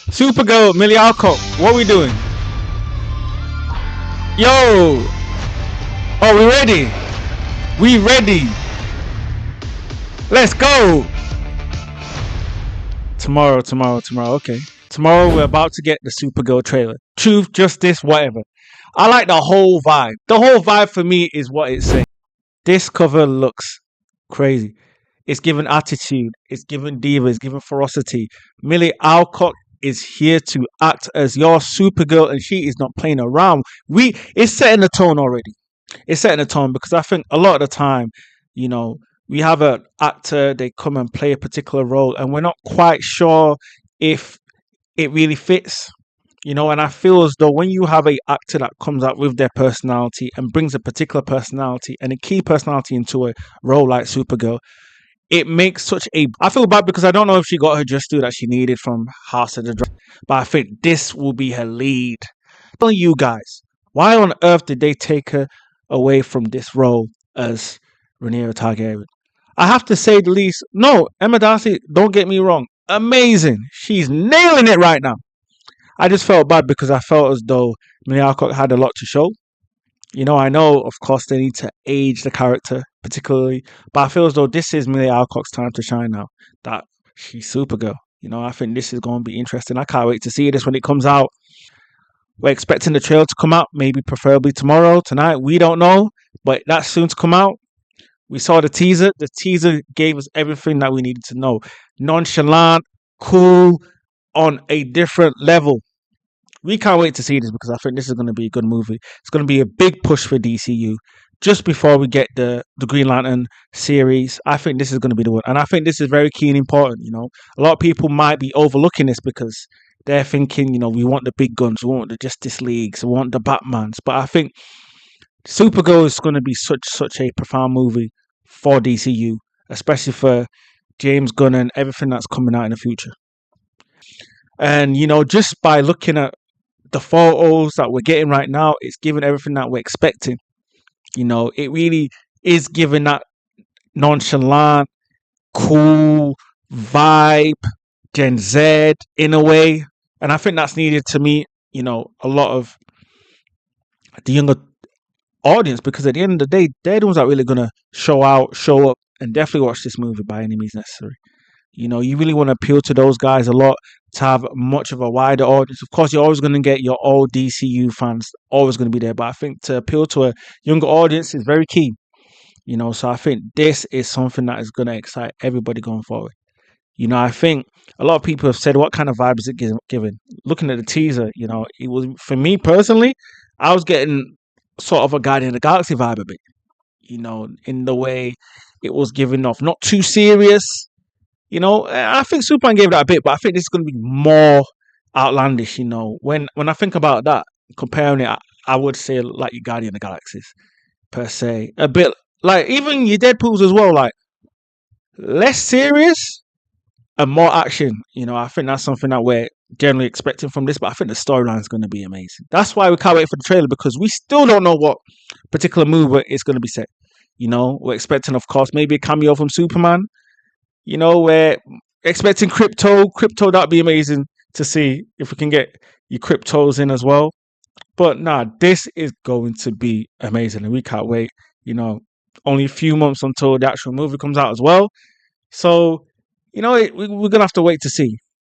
Supergirl, Milly Alcock, what we doing? Yo! Oh, we ready? We ready? Let's go! Tomorrow. Okay. Tomorrow we're about to get the Supergirl trailer. Truth, justice, whatever. I like the whole vibe. The whole vibe for me is what it's saying. This cover looks crazy. It's given attitude. It's given diva. It's given ferocity. Milly Alcock is here to act as your Supergirl, and she is not playing around. It's setting the tone already. It's setting the tone because I think a lot of the time, you know, we have an actor, they come and play a particular role, and we're not quite sure if it really fits. And I feel as though when you have a actor that comes out with their personality and brings a particular personality and a key personality into a role like Supergirl, it makes such a. I feel bad because I don't know if she got her just due that she needed from House of the Dragon, but I think this will be her lead. I'm telling you guys, why on earth did they take her away from this role as Rhaenyra Targaryen? I have to say the least. No, Emma Darcy, don't get me wrong, amazing. She's nailing it right now. I just felt bad because I felt as though Milly Alcock had a lot to show. I know, of course, they need to age the character particularly, but I feel as though this is Milly Alcock's time to shine now. That she's Supergirl. I think this is going to be interesting. I can't wait to see this when it comes out. We're expecting the trailer to come out, maybe preferably tomorrow, tonight. We don't know, but that's soon to come out. We saw the teaser. The teaser gave us everything that we needed to know. Nonchalant, cool, on a different level. We can't wait to see this because I think this is going to be a good movie. It's going to be a big push for DCU. Just before we get the Green Lantern series, I think this is going to be the one. And I think this is very key and important. A lot of people might be overlooking this because they're thinking, we want the big guns, we want the Justice Leagues, we want the Batmans. But I think Supergirl is going to be such a profound movie for DCU, especially for James Gunn and everything that's coming out in the future. And, just by looking at the photos that we're getting right now, it's giving everything that we're expecting. It really is giving that nonchalant, cool vibe, Gen Z in a way. And I think that's needed to meet, a lot of the younger audience because at the end of the day, they're the ones that are really going to show up, and definitely watch this movie by any means necessary. You really want to appeal to those guys a lot to have much of a wider audience. Of course, you're always going to get your old DCU fans, always going to be there. But I think to appeal to a younger audience is very key. So I think this is something that is going to excite everybody going forward. I think a lot of people have said, what kind of vibe is it giving? Looking at the teaser, it was, for me personally, I was getting sort of a Guardian of the Galaxy vibe a bit. In the way it was giving off. Not too serious. I think Superman gave that a bit, but I think this is going to be more outlandish. When I think about that, comparing it, I would say like your Guardian of the Galaxies per se, a bit like even your Deadpool's as well, like less serious and more action. I think that's something that we're generally expecting from this, but I think the storyline is going to be amazing. That's why we can't wait for the trailer because we still don't know what particular movie is going to be set. We're expecting, of course, maybe a cameo from Superman. We're expecting Crypto. That'd be amazing to see if we can get your Cryptos in as well. But this is going to be amazing and we can't wait. Only a few months until the actual movie comes out as well. So, we're going to have to wait to see.